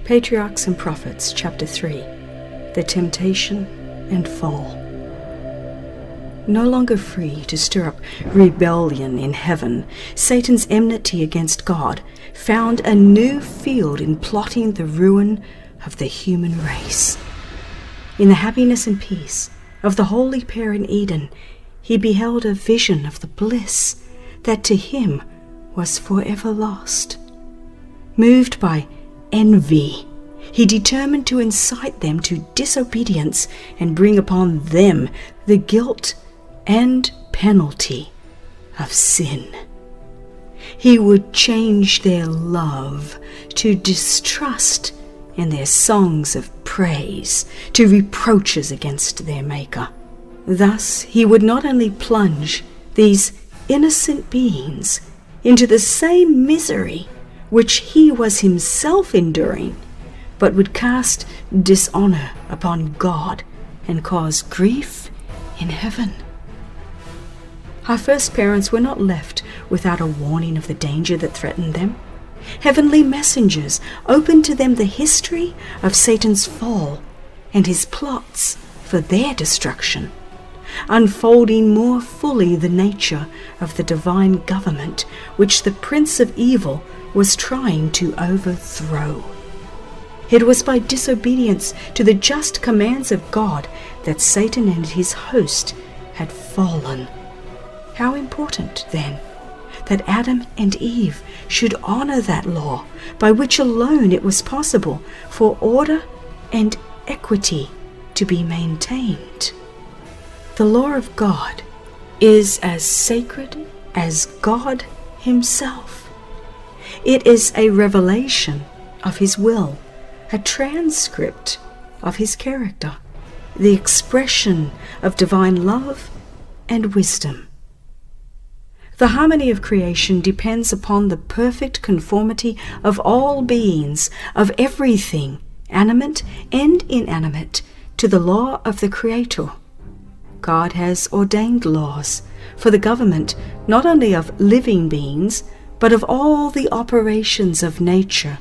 Patriarchs and Prophets, chapter 3, The Temptation and Fall. No longer free to stir up rebellion in heaven, Satan's enmity against God found a new field in plotting the ruin of the human race. In the happiness and peace of the holy pair in Eden, he beheld a vision of the bliss that to him was forever lost. Moved by envy, he determined to incite them to disobedience and bring upon them the guilt and penalty of sin. He would change their love to distrust and their songs of praise to reproaches against their Maker. Thus he would not only plunge these innocent beings into the same misery which he was himself enduring, but would cast dishonor upon God and cause grief in heaven. Our first parents were not left without a warning of the danger that threatened them. Heavenly messengers opened to them the history of Satan's fall and his plots for their destruction, unfolding more fully the nature of the divine government which the Prince of Evil was trying to overthrow. It was by disobedience to the just commands of God that Satan and his host had fallen. How important, then, that Adam and Eve should honor that law by which alone it was possible for order and equity to be maintained. The law of God is as sacred as God himself. It is a revelation of his will, a transcript of his character, the expression of divine love and wisdom. The harmony of creation depends upon the perfect conformity of all beings, of everything, animate and inanimate, to the law of the Creator. God has ordained laws for the government not only of living beings, but of all the operations of nature.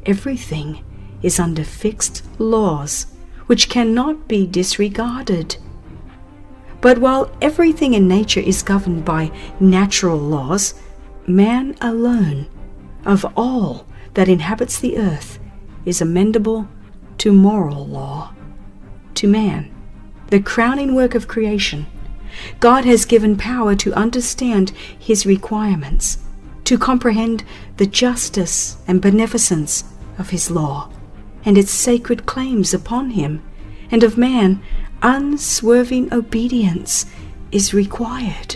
Everything is under fixed laws, which cannot be disregarded. But while everything in nature is governed by natural laws, man alone, of all that inhabits the earth, is amendable to moral law. To man, the crowning work of creation, God has given power to understand his requirements, to comprehend the justice and beneficence of his law, and its sacred claims upon him, and of man unswerving obedience is required.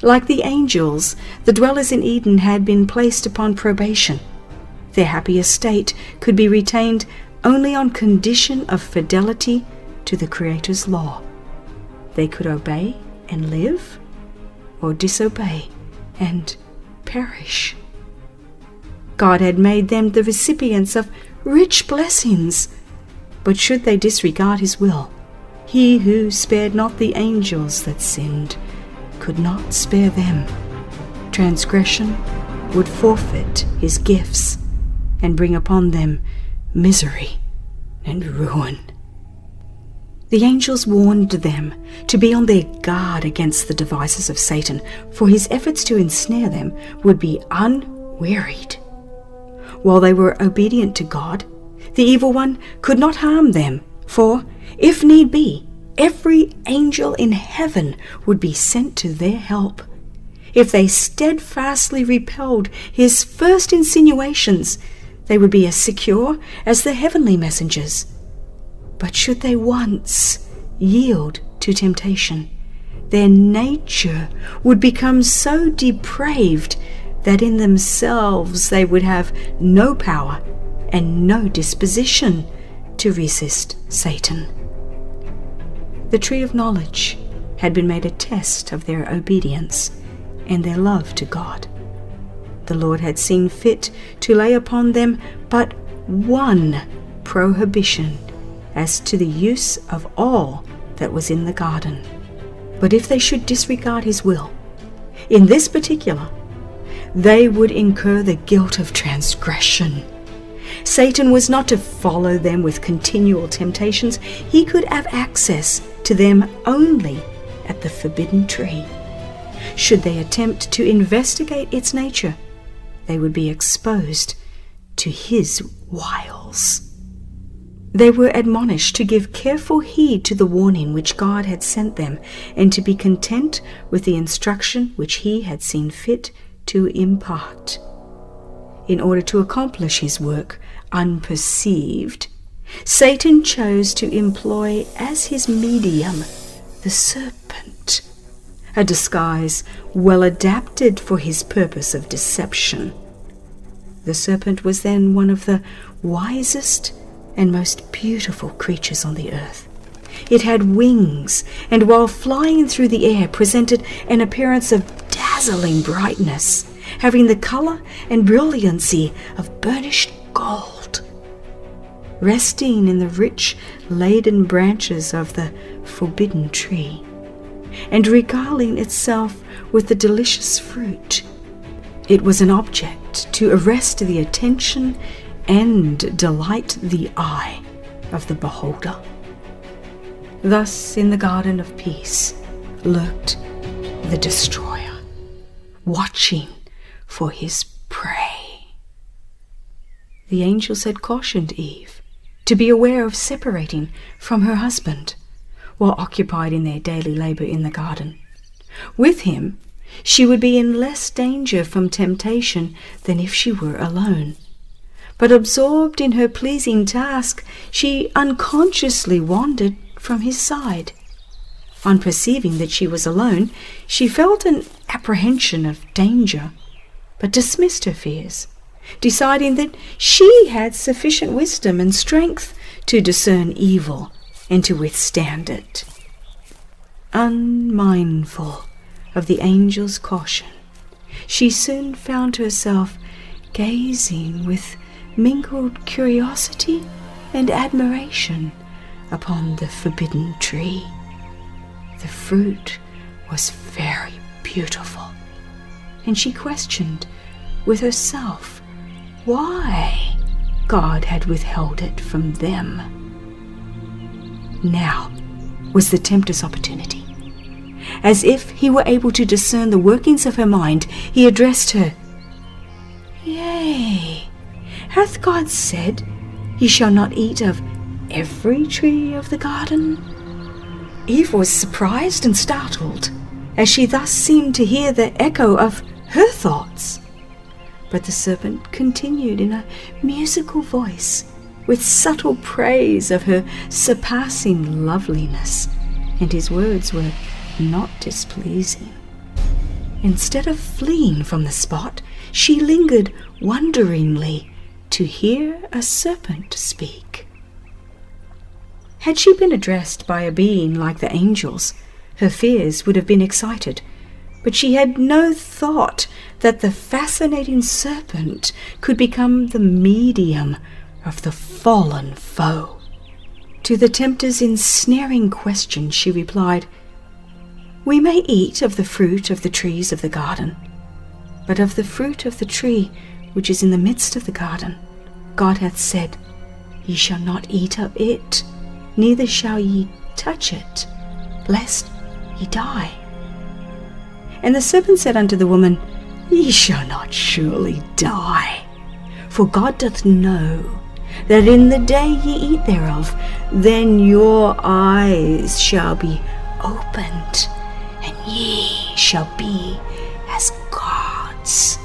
Like the angels, the dwellers in Eden had been placed upon probation. Their happy estate could be retained only on condition of fidelity to the Creator's law. They could obey and live, or disobey and perish. God had made them the recipients of rich blessings, but should they disregard his will, he who spared not the angels that sinned could not spare them. Transgression would forfeit his gifts and bring upon them misery and ruin. The angels warned them to be on their guard against the devices of Satan, for his efforts to ensnare them would be unwearied. While they were obedient to God, the evil one could not harm them, for, if need be, every angel in heaven would be sent to their help. If they steadfastly repelled his first insinuations, they would be as secure as the heavenly messengers. But should they once yield to temptation, their nature would become so depraved that in themselves they would have no power and no disposition to resist Satan. The tree of knowledge had been made a test of their obedience and their love to God. The Lord had seen fit to lay upon them but one prohibition as to the use of all that was in the garden. But if they should disregard his will, in this particular, they would incur the guilt of transgression. Satan was not to follow them with continual temptations. He could have access to them only at the forbidden tree. Should they attempt to investigate its nature, they would be exposed to his wiles. They were admonished to give careful heed to the warning which God had sent them, and to be content with the instruction which he had seen fit to impart. In order to accomplish his work unperceived, Satan chose to employ as his medium the serpent, a disguise well adapted for his purpose of deception. The serpent was then one of the wisest and most beautiful creatures on the earth. It had wings, and while flying through the air presented an appearance of dazzling brightness, having the color and brilliancy of burnished gold. Resting in the rich, laden branches of the forbidden tree, and regaling itself with the delicious fruit, it was an object to arrest the attention and delight the eye of the beholder. Thus in the garden of peace lurked the destroyer, watching for his prey. The angels had cautioned Eve to be aware of separating from her husband while occupied in their daily labor in the garden. With him, she would be in less danger from temptation than if she were alone. But absorbed in her pleasing task, she unconsciously wandered from his side. On perceiving that she was alone, she felt an apprehension of danger, but dismissed her fears, deciding that she had sufficient wisdom and strength to discern evil and to withstand it. Unmindful of the angel's caution, she soon found herself gazing with mingled curiosity and admiration upon the forbidden tree. The fruit was very beautiful, and she questioned with herself why God had withheld it from them. Now was the tempter's opportunity. As if he were able to discern the workings of her mind, he addressed her. "Yea, hath God said, Ye shall not eat of every tree of the garden?" Eve was surprised and startled, as she thus seemed to hear the echo of her thoughts. But the serpent continued in a musical voice, with subtle praise of her surpassing loveliness, and his words were not displeasing. Instead of fleeing from the spot, she lingered wonderingly to hear a serpent speak. Had she been addressed by a being like the angels, her fears would have been excited, but she had no thought that the fascinating serpent could become the medium of the fallen foe. To the tempter's ensnaring question she replied, "We may eat of the fruit of the trees of the garden, but of the fruit of the tree which is in the midst of the garden, God hath said, Ye shall not eat of it, neither shall ye touch it, lest ye die." And the serpent said unto the woman, "Ye shall not surely die, for God doth know that in the day ye eat thereof, then your eyes shall be opened, and ye shall be as gods,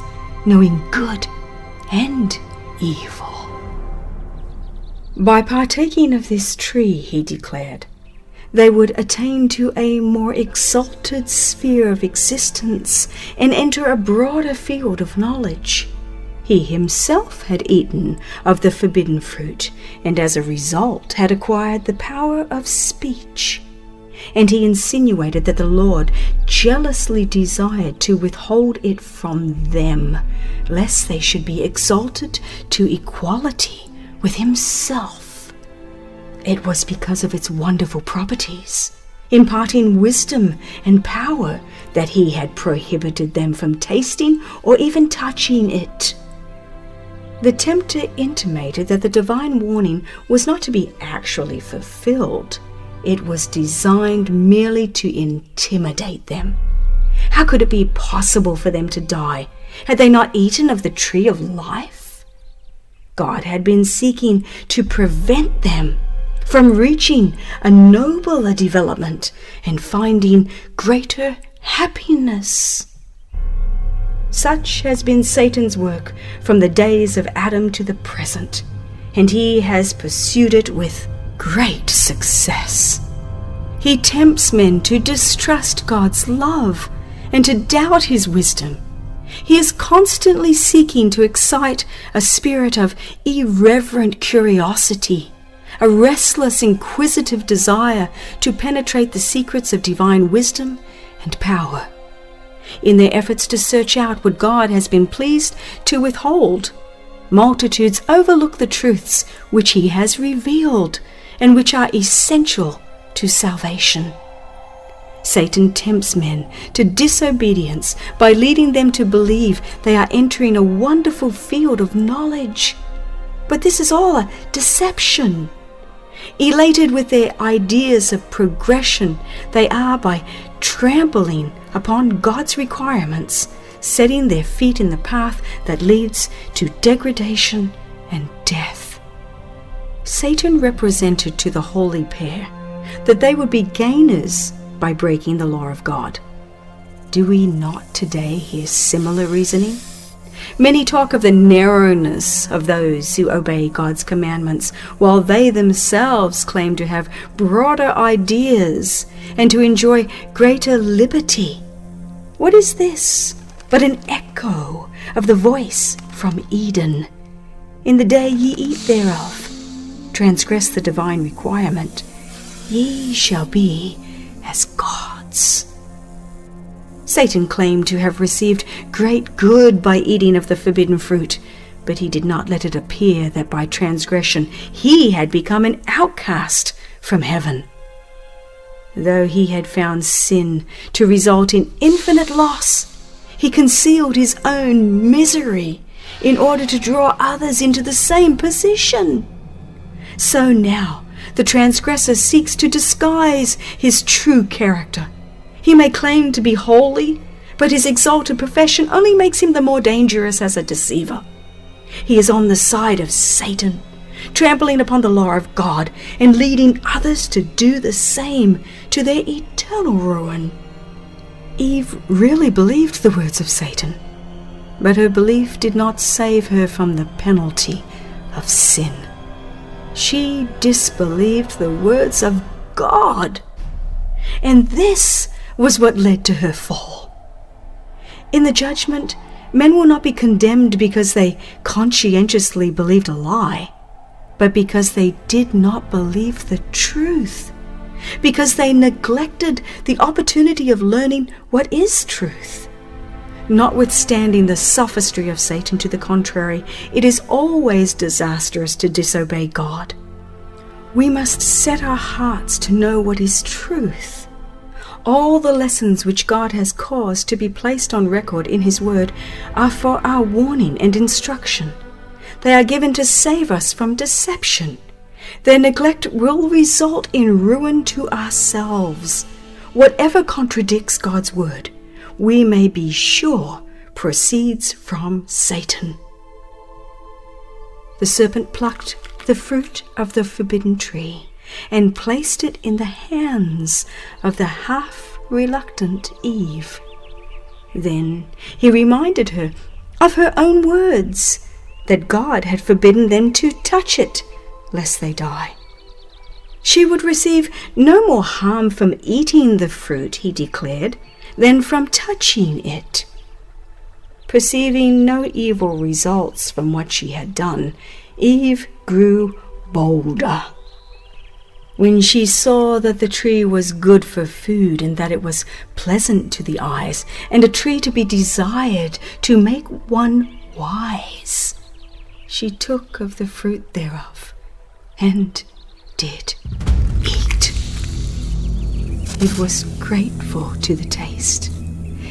knowing good and evil." By partaking of this tree, he declared, they would attain to a more exalted sphere of existence and enter a broader field of knowledge. He himself had eaten of the forbidden fruit, and as a result had acquired the power of speech. And he insinuated that the Lord jealously desired to withhold it from them, lest they should be exalted to equality with himself. It was because of its wonderful properties, imparting wisdom and power, that he had prohibited them from tasting or even touching it. The tempter intimated that the divine warning was not to be actually fulfilled. It was designed merely to intimidate them. How could it be possible for them to die? Had they not eaten of the tree of life? God had been seeking to prevent them from reaching a nobler development and finding greater happiness. Such has been Satan's work from the days of Adam to the present, and he has pursued it with great success. He tempts men to distrust God's love and to doubt his wisdom. He is constantly seeking to excite a spirit of irreverent curiosity, a restless, inquisitive desire to penetrate the secrets of divine wisdom and power. In their efforts to search out what God has been pleased to withhold, multitudes overlook the truths which he has revealed and which are essential to salvation. Satan tempts men to disobedience by leading them to believe they are entering a wonderful field of knowledge. But this is all a deception. Elated with their ideas of progression, they are, by trampling upon God's requirements, setting their feet in the path that leads to degradation and death. Satan represented to the holy pair that they would be gainers by breaking the law of God. Do we not today hear similar reasoning? Many talk of the narrowness of those who obey God's commandments, while they themselves claim to have broader ideas and to enjoy greater liberty. What is this but an echo of the voice from Eden? In the day ye eat thereof, transgress the divine requirement, ye shall be as gods. Satan claimed to have received great good by eating of the forbidden fruit, but he did not let it appear that by transgression he had become an outcast from heaven. Though he had found sin to result in infinite loss, he concealed his own misery in order to draw others into the same position. So now the transgressor seeks to disguise his true character. He may claim to be holy, but his exalted profession only makes him the more dangerous as a deceiver. He is on the side of Satan, trampling upon the law of God and leading others to do the same, to their eternal ruin. Eve really believed the words of Satan, but her belief did not save her from the penalty of sin. She disbelieved the words of God, and this was what led to her fall. In the judgment, men will not be condemned because they conscientiously believed a lie, but because they did not believe the truth, because they neglected the opportunity of learning what is truth. Notwithstanding the sophistry of Satan to the contrary, it is always disastrous to disobey God. We must set our hearts to know what is truth. All the lessons which God has caused to be placed on record in His Word are for our warning and instruction. They are given to save us from deception. Their neglect will result in ruin to ourselves. Whatever contradicts God's Word, we may be sure proceeds from Satan. The serpent plucked the fruit of the forbidden tree and placed it in the hands of the half-reluctant Eve. Then he reminded her of her own words, that God had forbidden them to touch it, lest they die. She would receive no more harm from eating the fruit, he declared, than from touching it. Perceiving no evil results from what she had done, Eve grew bolder. When she saw that the tree was good for food and that it was pleasant to the eyes, and a tree to be desired to make one wise, she took of the fruit thereof and did eat. It was grateful to the taste,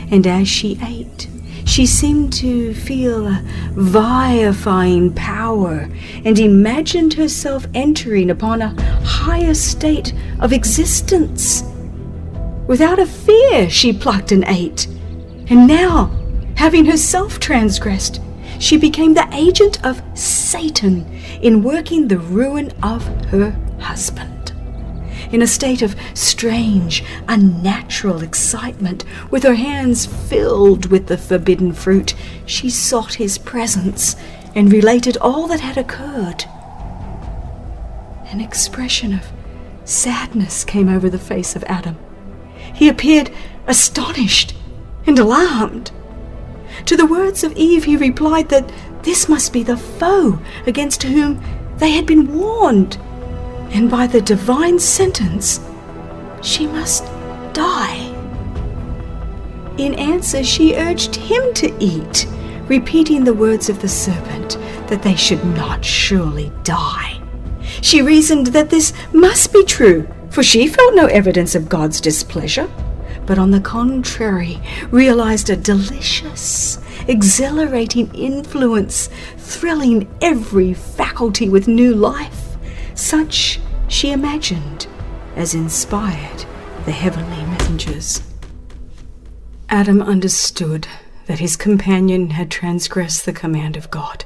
and as she ate, she seemed to feel a vivifying power and imagined herself entering upon a higher state of existence. Without a fear, she plucked and ate. And now, having herself transgressed, she became the agent of Satan in working the ruin of her husband. In a state of strange, unnatural excitement, with her hands filled with the forbidden fruit, she sought his presence and related all that had occurred. An expression of sadness came over the face of Adam. He appeared astonished and alarmed. To the words of Eve he replied that this must be the foe against whom they had been warned, and by the divine sentence, she must die. In answer, she urged him to eat, repeating the words of the serpent, that they should not surely die. She reasoned that this must be true, for she felt no evidence of God's displeasure, but on the contrary, realized a delicious, exhilarating influence, thrilling every faculty with new life. Such, she imagined, as inspired the heavenly messengers. Adam understood that his companion had transgressed the command of God,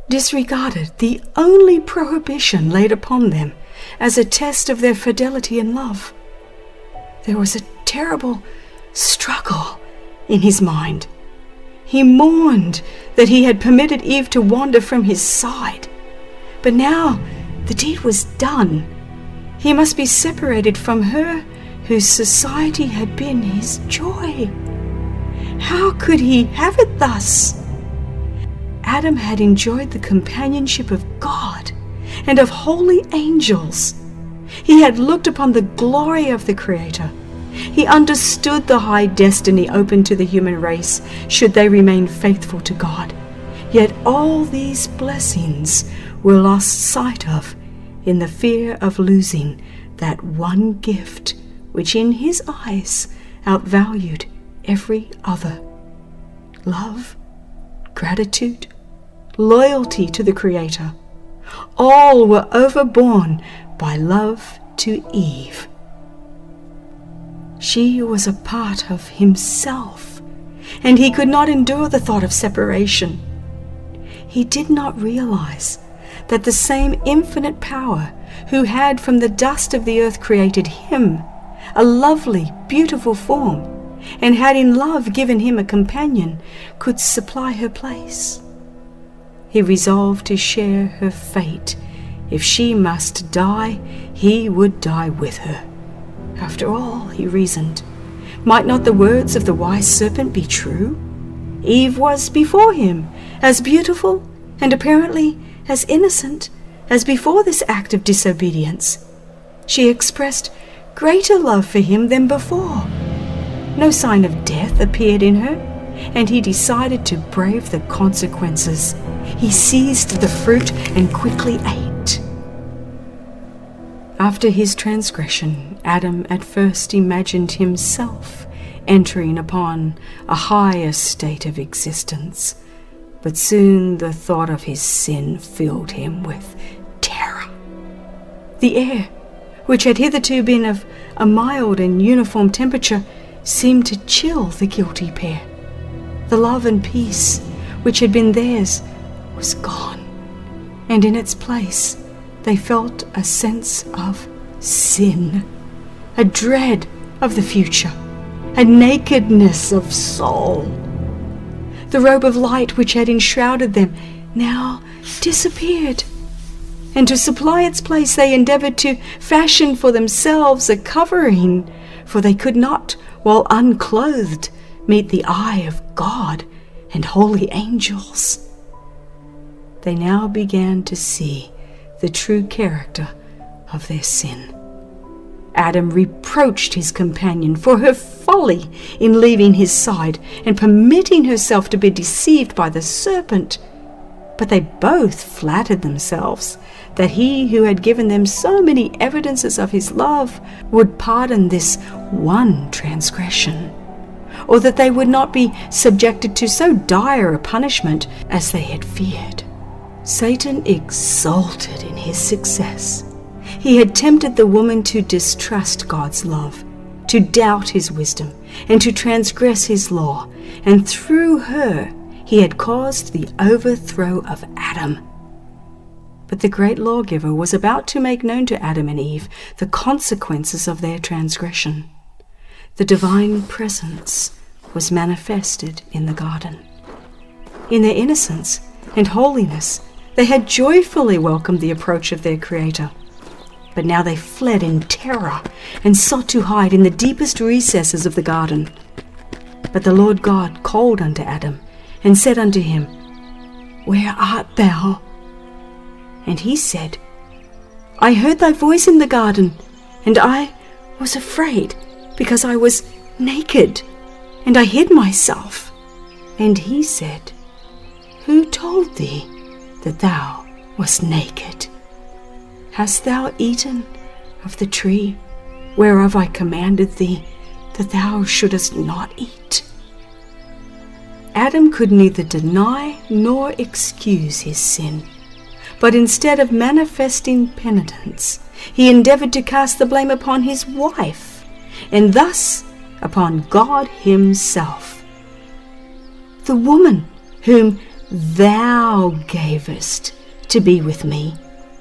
disregarded the only prohibition laid upon them as a test of their fidelity and love. There was a terrible struggle in his mind. He mourned that he had permitted Eve to wander from his side. But now the deed was done. He must be separated from her whose society had been his joy. How could he have it thus? Adam had enjoyed the companionship of God and of holy angels. He had looked upon the glory of the Creator. He understood the high destiny open to the human race should they remain faithful to God. Yet all these blessings were lost sight of in the fear of losing that one gift which in his eyes outvalued every other. Love, gratitude, loyalty to the Creator, all were overborne by love to Eve. She was a part of himself, and he could not endure the thought of separation. He did not realize that the same infinite power who had from the dust of the earth created him, a lovely, beautiful form, and had in love given him a companion, could supply her place. He resolved to share her fate. If she must die, he would die with her. After all, he reasoned, might not the words of the wise serpent be true? Eve was before him as beautiful and apparently as innocent as before this act of disobedience. She expressed greater love for him than before. No sign of death appeared in her, and he decided to brave the consequences. He seized the fruit and quickly ate. After his transgression, Adam at first imagined himself entering upon a higher state of existence, but soon the thought of his sin filled him with terror. The air, which had hitherto been of a mild and uniform temperature, seemed to chill the guilty pair. The love and peace which had been theirs was gone, and in its place they felt a sense of sin, a dread of the future, a nakedness of soul. The robe of light which had enshrouded them now disappeared, and to supply its place they endeavored to fashion for themselves a covering, for they could not, while unclothed, meet the eye of God and holy angels. They now began to see the true character of their sin. Adam reproached his companion for her folly in leaving his side and permitting herself to be deceived by the serpent. But they both flattered themselves that he who had given them so many evidences of his love would pardon this one transgression. or that they would not be subjected to so dire a punishment as they had feared. Satan exulted in his success. He had tempted the woman to distrust God's love, to doubt his wisdom, and to transgress his law, and through her he had caused the overthrow of Adam. But the great lawgiver was about to make known to Adam and Eve the consequences of their transgression. The divine presence was manifested in the garden. In their innocence and holiness, they had joyfully welcomed the approach of their Creator. But now they fled in terror and sought to hide in the deepest recesses of the garden. But the Lord God called unto Adam and said unto him, Where art thou? And he said, I heard thy voice in the garden, and I was afraid, because I was naked, and I hid myself. And he said, Who told thee that thou wast naked? Hast thou eaten of the tree whereof I commanded thee that thou shouldest not eat? Adam could neither deny nor excuse his sin, but instead of manifesting penitence, he endeavored to cast the blame upon his wife, and thus upon God himself. The woman whom thou gavest to be with me,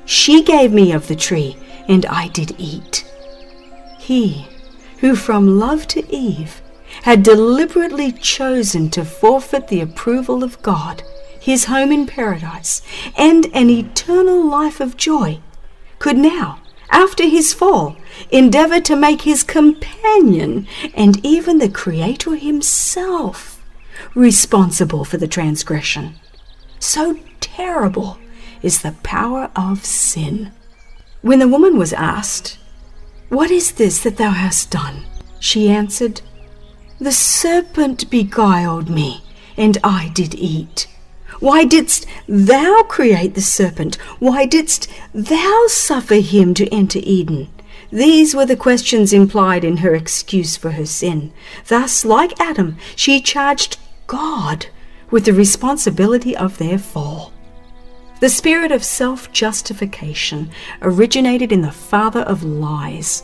she gave me of the tree, and I did eat. He who from love to Eve had deliberately chosen to forfeit the approval of God, his home in paradise, and an eternal life of joy, could now, after his fall, endeavor to make his companion and even the Creator himself responsible for the transgression. So terrible is the power of sin. When the woman was asked, What is this that thou hast done? She answered, The serpent beguiled me, and I did eat. Why didst thou create the serpent? Why didst thou suffer him to enter Eden? These were the questions implied in her excuse for her sin. Thus, like Adam, she charged God with the responsibility of their fall. The spirit of self-justification originated in the father of lies.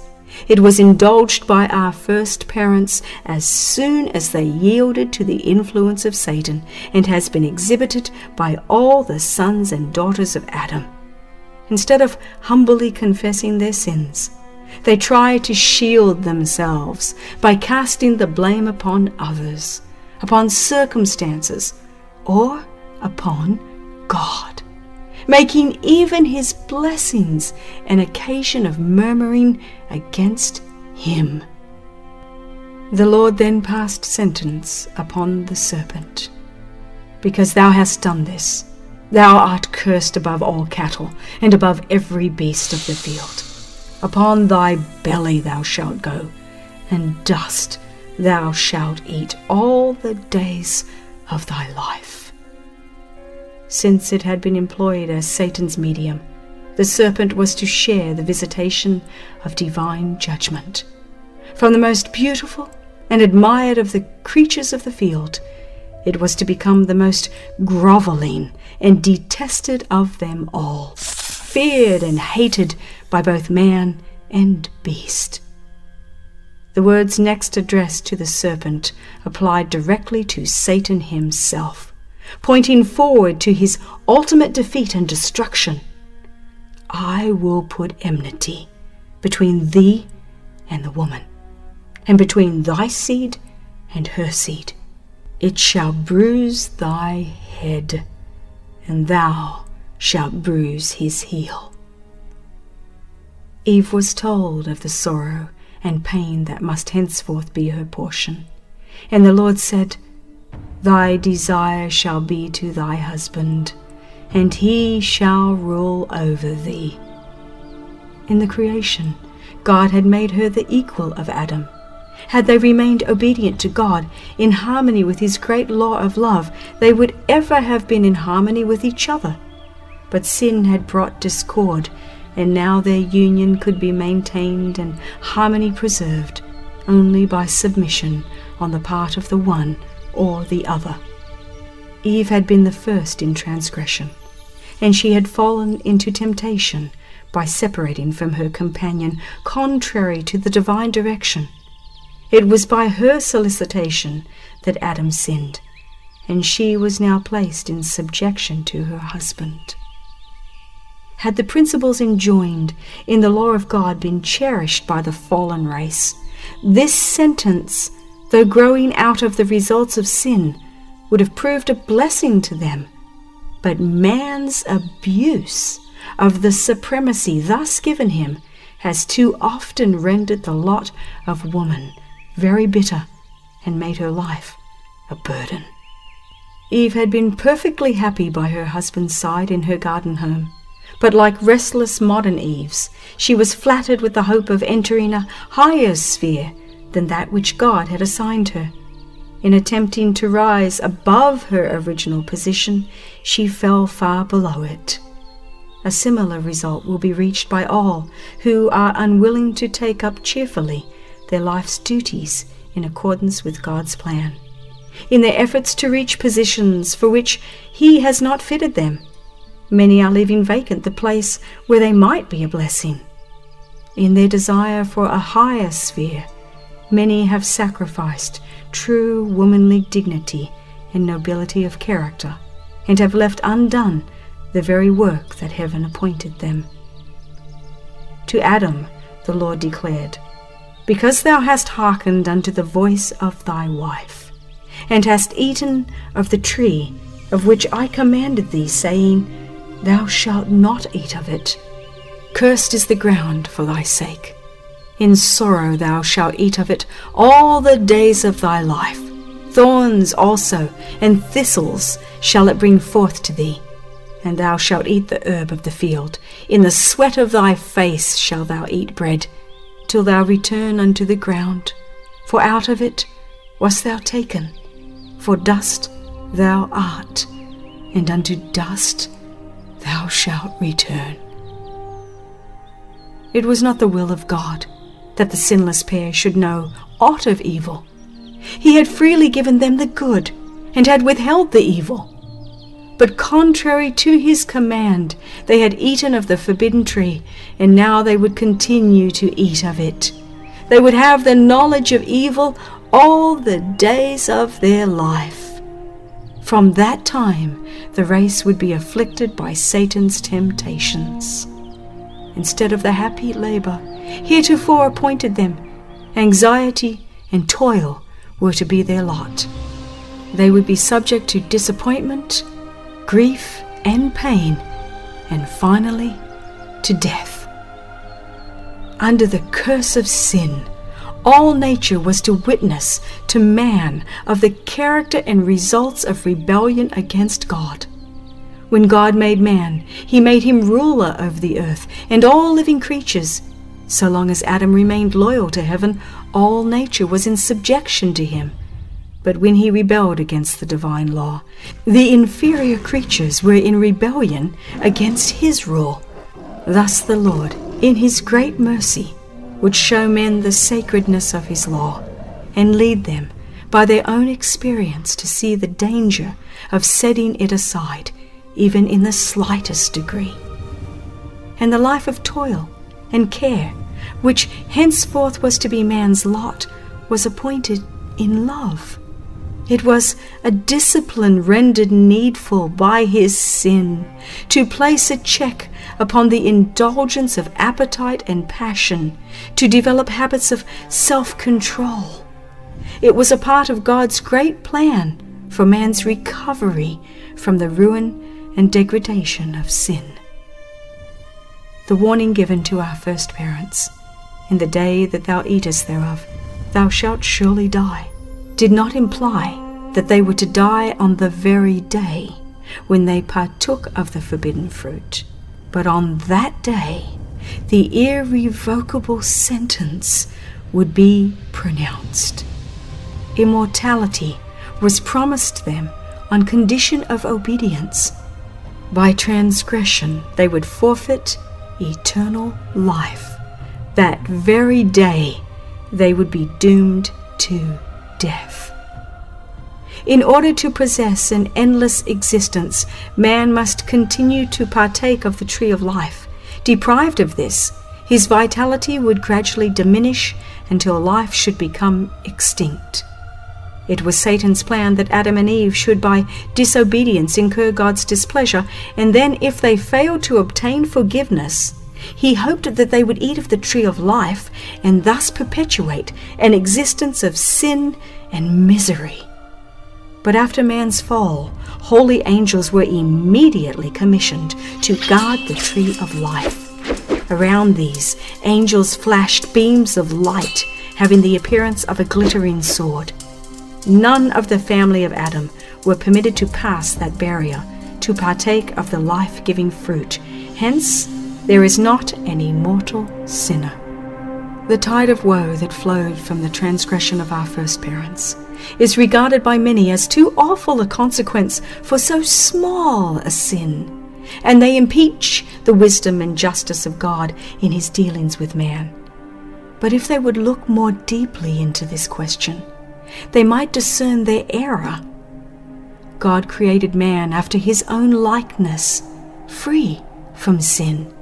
It was indulged by our first parents as soon as they yielded to the influence of Satan, and has been exhibited by all the sons and daughters of Adam. Instead of humbly confessing their sins, they try to shield themselves by casting the blame upon others, upon circumstances, or upon God, making even his blessings an occasion of murmuring against him. The Lord then passed sentence upon the serpent. Because thou hast done this, thou art cursed above all cattle, and above every beast of the field. Upon thy belly thou shalt go, and dust thou shalt eat all the days of thy life. Since it had been employed as Satan's medium, the serpent was to share the visitation of divine judgment. From the most beautiful and admired of the creatures of the field, it was to become the most groveling and detested of them all, feared and hated by both man and beast. The words next addressed to the serpent applied directly to Satan himself, pointing forward to his ultimate defeat and destruction. I will put enmity between thee and the woman, and between thy seed and her seed. It shall bruise thy head, and thou shalt bruise his heel. Eve was told of the sorrow and pain that must henceforth be her portion. And the Lord said, Thy desire shall be to thy husband, and he shall rule over thee. In the creation, God had made her the equal of Adam. Had they remained obedient to God, in harmony with his great law of love, they would ever have been in harmony with each other. But sin had brought discord, and now their union could be maintained and harmony preserved only by submission on the part of the one or the other. Eve had been the first in transgression, and she had fallen into temptation by separating from her companion, contrary to the divine direction. It was by her solicitation that Adam sinned, and she was now placed in subjection to her husband. Had the principles enjoined in the law of God been cherished by the fallen race, this sentence, though growing out of the results of sin, would have proved a blessing to them. But man's abuse of the supremacy thus given him has too often rendered the lot of woman very bitter and made her life a burden. Eve had been perfectly happy by her husband's side in her garden home, but like restless modern Eves, she was flattered with the hope of entering a higher sphere than that which God had assigned her. In attempting to rise above her original position, she fell far below it. A similar result will be reached by all who are unwilling to take up cheerfully their life's duties in accordance with God's plan, in their efforts to reach positions for which He has not fitted them. Many are leaving vacant the place where they might be a blessing. In their desire for a higher sphere, many have sacrificed true womanly dignity and nobility of character, and have left undone the very work that heaven appointed them. To Adam the Lord declared, "Because thou hast hearkened unto the voice of thy wife, and hast eaten of the tree of which I commanded thee, saying, Thou shalt not eat of it. Cursed is the ground for thy sake. In sorrow thou shalt eat of it all the days of thy life. Thorns also and thistles shall it bring forth to thee, and thou shalt eat the herb of the field. In the sweat of thy face shalt thou eat bread, till thou return unto the ground. For out of it wast thou taken, for dust thou art, and unto dust thou shalt return." It was not the will of God that the sinless pair should know aught of evil. He had freely given them the good, and had withheld the evil. But contrary to His command, they had eaten of the forbidden tree, and now they would continue to eat of it. They would have the knowledge of evil all the days of their life. From that time, the race would be afflicted by Satan's temptations. Instead of the happy labor heretofore appointed them, anxiety and toil were to be their lot. They would be subject to disappointment, grief and pain, and finally to death. Under the curse of sin, all nature was to witness to man of the character and results of rebellion against God. When God made man, He made him ruler of the earth and all living creatures. So long as Adam remained loyal to heaven, all nature was in subjection to him. But when he rebelled against the divine law, the inferior creatures were in rebellion against His rule. Thus the Lord, in His great mercy, would show men the sacredness of His law, and lead them by their own experience to see the danger of setting it aside, even in the slightest degree. And the life of toil and care, which henceforth was to be man's lot, was appointed in love. It was a discipline rendered needful by his sin, to place a check upon the indulgence of appetite and passion, to develop habits of self-control. It was a part of God's great plan for man's recovery from the ruin and degradation of sin. The warning given to our first parents, "In the day that thou eatest thereof, thou shalt surely die," did not imply that they were to die on the very day when they partook of the forbidden fruit, but on that day the irrevocable sentence would be pronounced. Immortality was promised them on condition of obedience. By transgression they would forfeit eternal life. That very day they would be doomed to death. In order to possess an endless existence, man must continue to partake of the tree of life. Deprived of this, his vitality would gradually diminish until life should become extinct. It was Satan's plan that Adam and Eve should by disobedience incur God's displeasure, and then if they failed to obtain forgiveness, he hoped that they would eat of the tree of life and thus perpetuate an existence of sin and misery. But after man's fall, holy angels were immediately commissioned to guard the tree of life. Around these, angels flashed beams of light, having the appearance of a glittering sword. None of the family of Adam were permitted to pass that barrier to partake of the life-giving fruit. Hence, there is not an immortal sinner. The tide of woe that flowed from the transgression of our first parents is regarded by many as too awful a consequence for so small a sin, and they impeach the wisdom and justice of God in his dealings with man. But if they would look more deeply into this question, they might discern their error. God created man after his own likeness, free from sin.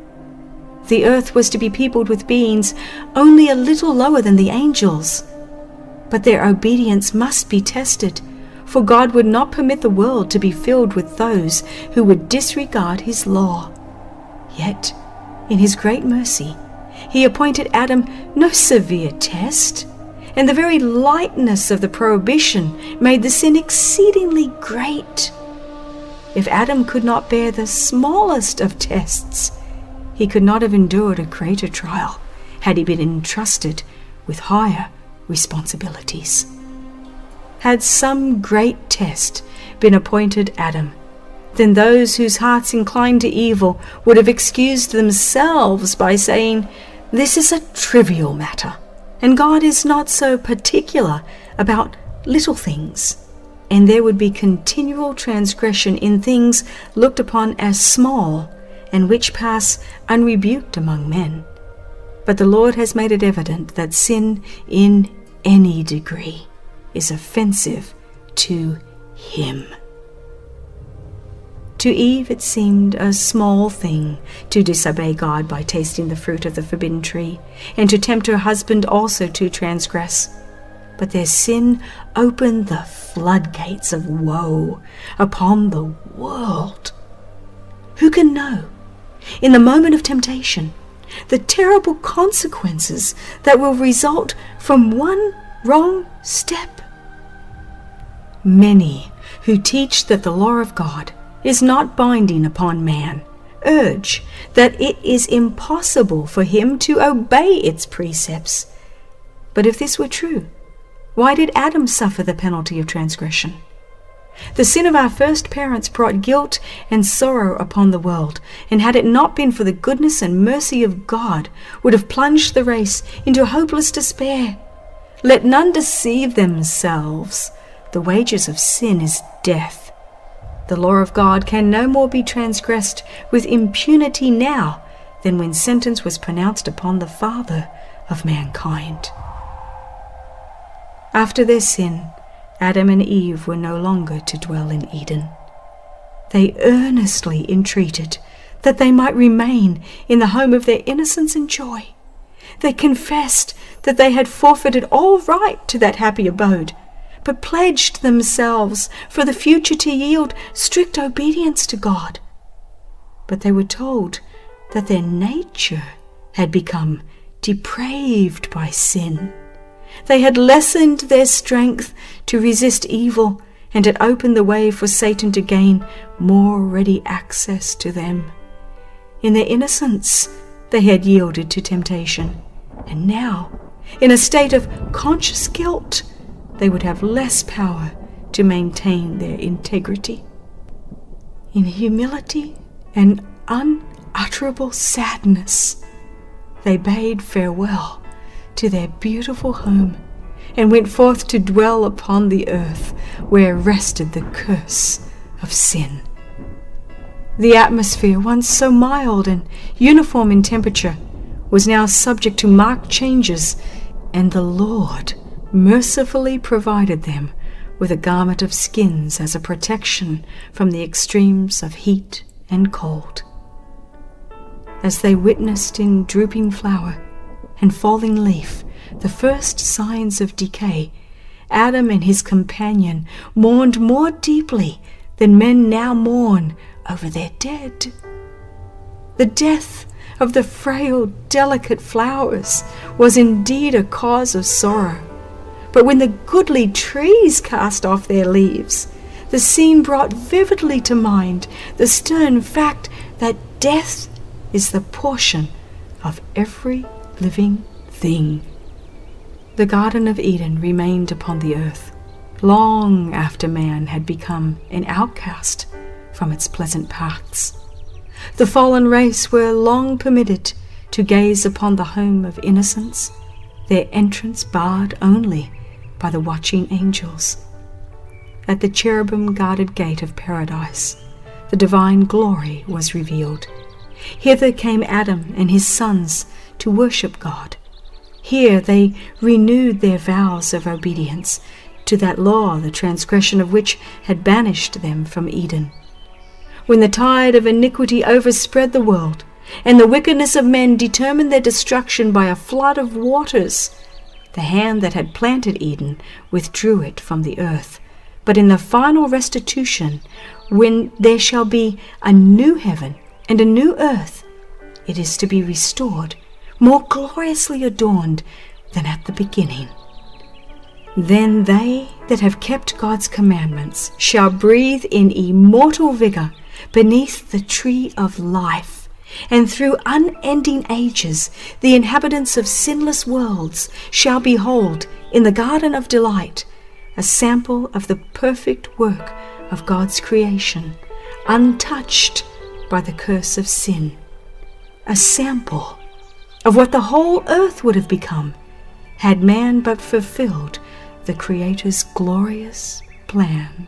The earth was to be peopled with beings only a little lower than the angels. But their obedience must be tested, for God would not permit the world to be filled with those who would disregard his law. Yet, in his great mercy, he appointed Adam no severe test, and the very lightness of the prohibition made the sin exceedingly great. If Adam could not bear the smallest of tests, he could not have endured a greater trial had he been entrusted with higher responsibilities. Had some great test been appointed Adam, then those whose hearts inclined to evil would have excused themselves by saying, "This is a trivial matter, and God is not so particular about little things," and there would be continual transgression in things looked upon as small and which pass unrebuked among men. But the Lord has made it evident that sin in any degree is offensive to him. To Eve it seemed a small thing to disobey God by tasting the fruit of the forbidden tree, and to tempt her husband also to transgress. But their sin opened the floodgates of woe upon the world. Who can know, in the moment of temptation, the terrible consequences that will result from one wrong step? Many who teach that the law of God is not binding upon man urge that it is impossible for him to obey its precepts. But if this were true, why did Adam suffer the penalty of transgression? The sin of our first parents brought guilt and sorrow upon the world, and had it not been for the goodness and mercy of God, would have plunged the race into hopeless despair. Let none deceive themselves. The wages of sin is death. The law of God can no more be transgressed with impunity now than when sentence was pronounced upon the father of mankind. After their sin, Adam and Eve were no longer to dwell in Eden. They earnestly entreated that they might remain in the home of their innocence and joy. They confessed that they had forfeited all right to that happy abode, but pledged themselves for the future to yield strict obedience to God. But they were told that their nature had become depraved by sin. They had lessened their strength to resist evil and had opened the way for Satan to gain more ready access to them. In their innocence, they had yielded to temptation, and now, in a state of conscious guilt, they would have less power to maintain their integrity. In humility and unutterable sadness, they bade farewell to their beautiful home and went forth to dwell upon the earth where rested the curse of sin. The atmosphere, once so mild and uniform in temperature, was now subject to marked changes And the Lord mercifully provided them with a garment of skins as a protection from the extremes of heat and cold. As they witnessed in drooping flower and falling leaf the first signs of decay, Adam and his companion mourned more deeply than men now mourn over their dead. The death of the frail, delicate flowers was indeed a cause of sorrow, but when the goodly trees cast off their leaves, the scene brought vividly to mind the stern fact that death is the portion of every living thing. The Garden of Eden remained upon the earth long after man had become an outcast from its pleasant paths. The fallen race were long permitted to gaze upon the home of innocence, their entrance barred only by the watching angels. At the cherubim-guarded gate of paradise, the divine glory was revealed. Hither came Adam and his sons to worship God. Here they renewed their vows of obedience to that law, the transgression of which had banished them from Eden. When the tide of iniquity overspread the world, and the wickedness of men determined their destruction by a flood of waters, the hand that had planted Eden withdrew it from the earth. But in the final restitution, when there shall be a new heaven and a new earth, it is to be restored, more gloriously adorned than at the beginning. Then they that have kept God's commandments shall breathe in immortal vigor beneath the tree of life, and through unending ages the inhabitants of sinless worlds shall behold in the garden of delight a sample of the perfect work of God's creation, untouched by the curse of sin, a sample of what the whole earth would have become had man but fulfilled the Creator's glorious plan.